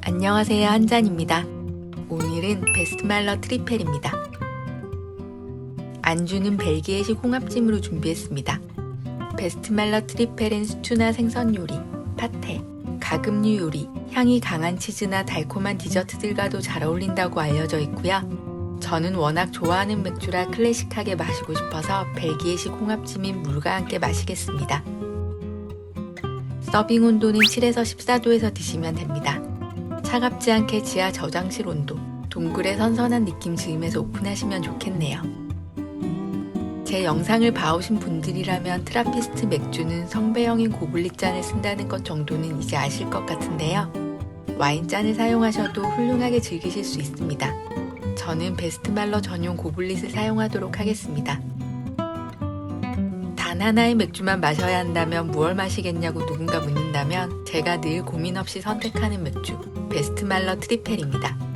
안녕하세요, 한잔입니다. 오늘은 베스트말러 트리펠입니다. 안주는 벨기에식 홍합찜으로 준비했습니다. 베스트말러 트리펠은 스튜나 생선 요리, 파테, 가금류 요리, 향이 강한 치즈나 달콤한 디저트들과도 잘 어울린다고 알려져 있고요. 저는 워낙 좋아하는 맥주라 클래식하게 마시고 싶어서 벨기에식 홍합찜인 물과 함께 마시겠습니다. 서빙 온도는 7에서 14도에서 드시면 됩니다. 차갑지 않게 지하 저장실 온도, 동굴의 선선한 느낌 즐기면서 오픈하시면 좋겠네요. 제 영상을 봐오신 분들이라면 트라피스트 맥주는 성배형인 고블릭 잔을 쓴다는 것 정도는 이제 아실 것 같은데요. 와인잔을 사용하셔도 훌륭하게 즐기실 수 있습니다. 저는 베스트말러 전용 고블릿을 사용하도록 하겠습니다. 단 하나의 맥주만 마셔야 한다면 무얼 마시겠냐고 누군가 묻는다면 제가 늘 고민 없이 선택하는 맥주, 베스트말러 트리펠입니다.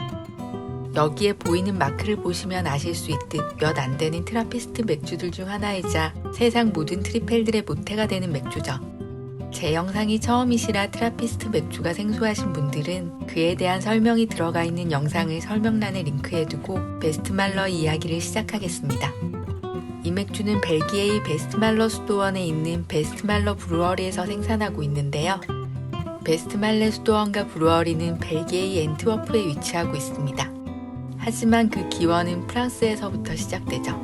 여기에 보이는 마크를 보시면 아실 수 있듯 몇 안 되는 트라피스트 맥주들 중 하나이자 세상 모든 트리펠들의 모태가 되는 맥주죠. 제 영상이 처음이시라 트라피스트 맥주가 생소하신 분들은 그에 대한 설명이 들어가 있는 영상을 설명란에 링크해두고 베스트말러 이야기를 시작하겠습니다. 이 맥주는 벨기에의 베스트말러 수도원에 있는 베스트말러 브루어리에서 생산하고 있는데요. 베스트말레 수도원과 브루어리는 벨기에의 엔트워프에 위치하고 있습니다. 하지만 그 기원은 프랑스에서부터 시작되죠.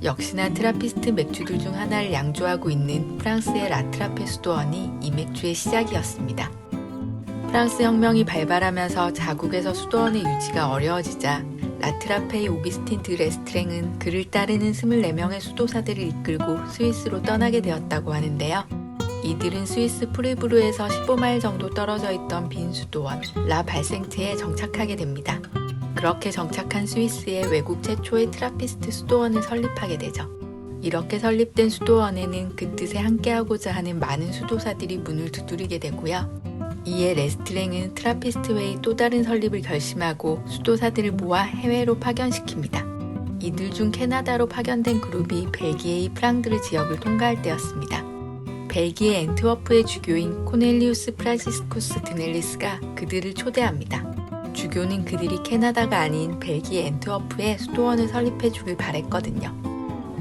역시나 트라피스트 맥주들 중 하나를 양조하고 있는 프랑스의 라트라페 수도원이 이 맥주의 시작이었습니다. 프랑스 혁명이 발발하면서 자국에서 수도원의 유지가 어려워지자 라트라페의 오기스틴 드 레스트랭은 그를 따르는 24명의 수도사들을 이끌고 스위스로 떠나게 되었다고 하는데요. 이들은 스위스 프리브르에서 15마일 정도 떨어져 있던 빈 수도원 라 발생트에 정착하게 됩니다. 그렇게 정착한 스위스에 외국 최초의 트라피스트 수도원을 설립하게 되죠. 이렇게 설립된 수도원에는 그 뜻에 함께하고자 하는 많은 수도사들이 문을 두드리게 되고요. 이에 레스트랭은 트라피스트회의 또 다른 설립을 결심하고 수도사들을 모아 해외로 파견시킵니다. 이들 중 캐나다로 파견된 그룹이 벨기에의 프랑드르 지역을 통과할 때였습니다. 벨기에 엔트워프의 주교인 코넬리우스 프란시스쿠스 드넬리스가 그들을 초대합니다. 주교는 그들이 캐나다가 아닌 벨기에 엔트워프에 수도원을 설립해 주길 바랬거든요.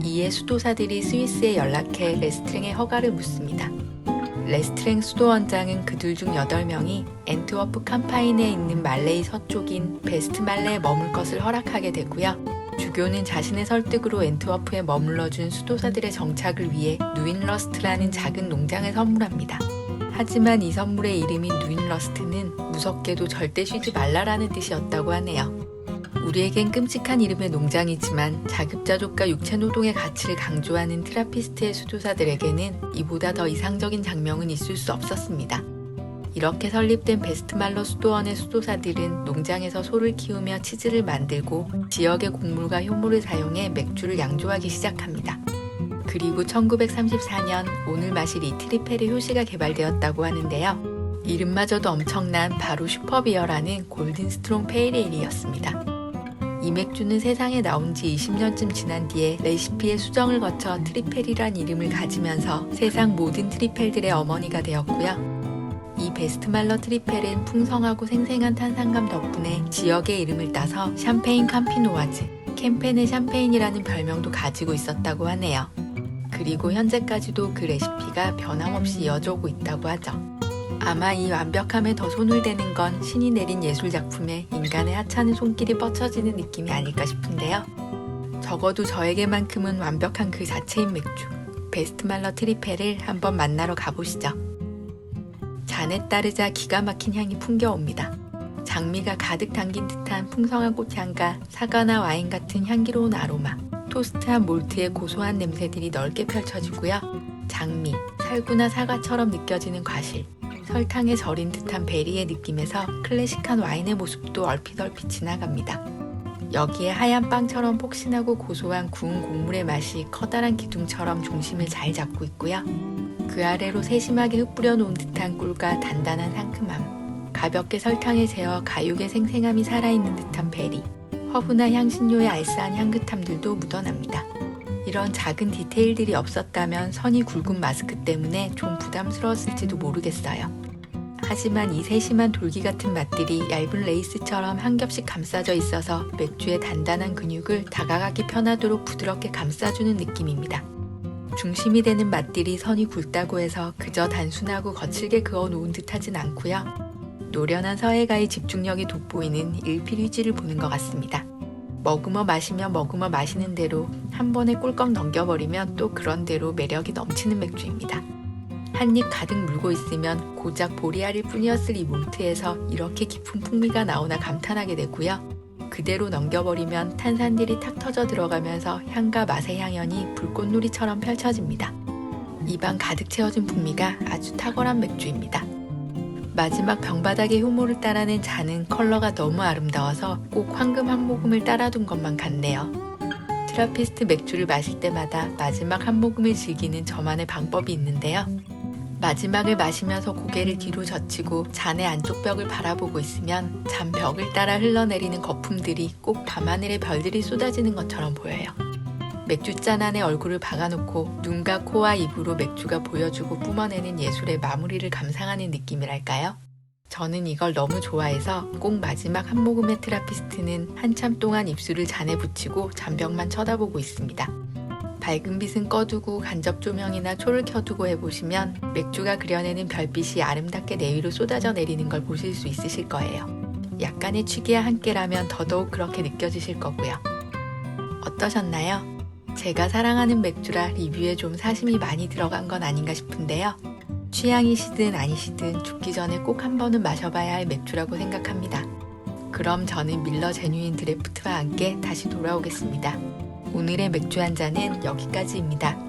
이에 수도사들이 스위스에 연락해 레스트랭의 허가를 묻습니다. 레스트랭 수도원장은 그들 중 8명이 엔트워프 캄파인에 있는 말레이 서쪽인 베스트말레에 머물 것을 허락하게 되고요. 주교는 자신의 설득으로 엔트워프에 머물러준 수도사들의 정착을 위해 누인러스트라는 작은 농장을 선물합니다. 하지만 이 선물의 이름인 누인러스트는 무섭게도 절대 쉬지 말라라는 뜻이었다고 하네요. 우리에겐 끔찍한 이름의 농장이지만 자급자족과 육체노동의 가치를 강조하는 트라피스트의 수도사들에게는 이보다 더 이상적인 장면은 있을 수 없었습니다. 이렇게 설립된 베스트말러 수도원의 수도사들은 농장에서 소를 키우며 치즈를 만들고 지역의 곡물과 효모를 사용해 맥주를 양조하기 시작합니다. 그리고 1934년 오늘 마실 이 트리펠의 효시가 개발되었다고 하는데요. 이름마저도 엄청난 바로 슈퍼비어라는 골든 스트롱 페일에일이었습니다. 이 맥주는 세상에 나온 지 20년쯤 지난 뒤에 레시피의 수정을 거쳐 트리펠이란 이름을 가지면서 세상 모든 트리펠들의 어머니가 되었고요. 이 베스트말러 트리펠은 풍성하고 생생한 탄산감 덕분에 지역의 이름을 따서 샴페인 캄피노아즈, 캠페네 샴페인이라는 별명도 가지고 있었다고 하네요. 그리고 현재까지도 그 레시피가 변함없이 이어져 오고 있다고 하죠. 아마 이 완벽함에 더 손을 대는 건 신이 내린 예술작품에 인간의 하찮은 손길이 뻗쳐지는 느낌이 아닐까 싶은데요. 적어도 저에게만큼은 완벽한 그 자체인 맥주, 베스트말러 트리펠을 한번 만나러 가보시죠. 잔에 따르자 기가 막힌 향이 풍겨옵니다. 장미가 가득 담긴 듯한 풍성한 꽃향과 사과나 와인 같은 향기로운 아로마, 토스트한 몰트의 고소한 냄새들이 넓게 펼쳐지고요. 장미, 살구나 사과처럼 느껴지는 과실, 설탕에 절인 듯한 베리의 느낌에서 클래식한 와인의 모습도 얼핏 지나갑니다. 여기에 하얀 빵처럼 폭신하고 고소한 구운 곡물의 맛이 커다란 기둥처럼 중심을 잘 잡고 있고요. 그 아래로 세심하게 흩뿌려 놓은 듯한 꿀과 단단한 상큼함, 가볍게 설탕에 재어 가육의 생생함이 살아있는 듯한 베리, 허브나 향신료의 알싸한 향긋함들도 묻어납니다. 이런 작은 디테일들이 없었다면 선이 굵은 마스크 때문에 좀 부담스러웠을지도 모르겠어요. 하지만 이 세심한 돌기 같은 맛들이 얇은 레이스처럼 한 겹씩 감싸져 있어서 맥주의 단단한 근육을 다가가기 편하도록 부드럽게 감싸주는 느낌입니다. 중심이 되는 맛들이 선이 굵다고 해서 그저 단순하고 거칠게 그어 놓은 듯하진 않고요. 노련한 서예가의 집중력이 돋보이는 일필휘지를 보는 것 같습니다. 머금어 마시면 머금어 마시는 대로 한 번에 꿀꺽 넘겨버리면 또 그런 대로 매력이 넘치는 맥주입니다. 한 입 가득 물고 있으면 고작 보리알일 뿐이었을 이 몽트에서 이렇게 깊은 풍미가 나오나 감탄하게 되고요. 그대로 넘겨버리면 탄산들이 탁 터져 들어가면서 향과 맛의 향연이 불꽃놀이처럼 펼쳐집니다. 입안 가득 채워진 풍미가 아주 탁월한 맥주입니다. 마지막 병바닥의 효모를 따라낸 잔은 컬러가 너무 아름다워서 꼭 황금 한 모금을 따라둔 것만 같네요. 트라피스트 맥주를 마실 때마다 마지막 한 모금을 즐기는 저만의 방법이 있는데요. 마지막을 마시면서 고개를 뒤로 젖히고 잔의 안쪽 벽을 바라보고 있으면 잔 벽을 따라 흘러내리는 거품들이 꼭 밤하늘의 별들이 쏟아지는 것처럼 보여요. 맥주잔 안에 얼굴을 박아놓고 눈과 코와 입으로 맥주가 보여주고 뿜어내는 예술의 마무리를 감상하는 느낌이랄까요? 저는 이걸 너무 좋아해서 꼭 마지막 한 모금의 트라피스트는 한참 동안 입술을 잔에 붙이고 잔벽만 쳐다보고 있습니다. 밝은 빛은 꺼두고 간접 조명이나 초를 켜두고 해보시면 맥주가 그려내는 별빛이 아름답게 내 위로 쏟아져 내리는 걸 보실 수 있으실 거예요. 약간의 취기와 함께라면 더더욱 그렇게 느껴지실 거고요. 어떠셨나요? 제가 사랑하는 맥주라 리뷰에 좀 사심이 많이 들어간 건 아닌가 싶은데요. 취향이시든 아니시든 죽기 전에 꼭 한 번은 마셔봐야 할 맥주라고 생각합니다. 그럼 저는 밀러 제뉴인 드래프트와 함께 다시 돌아오겠습니다. 오늘의 맥주 한 잔은 여기까지입니다.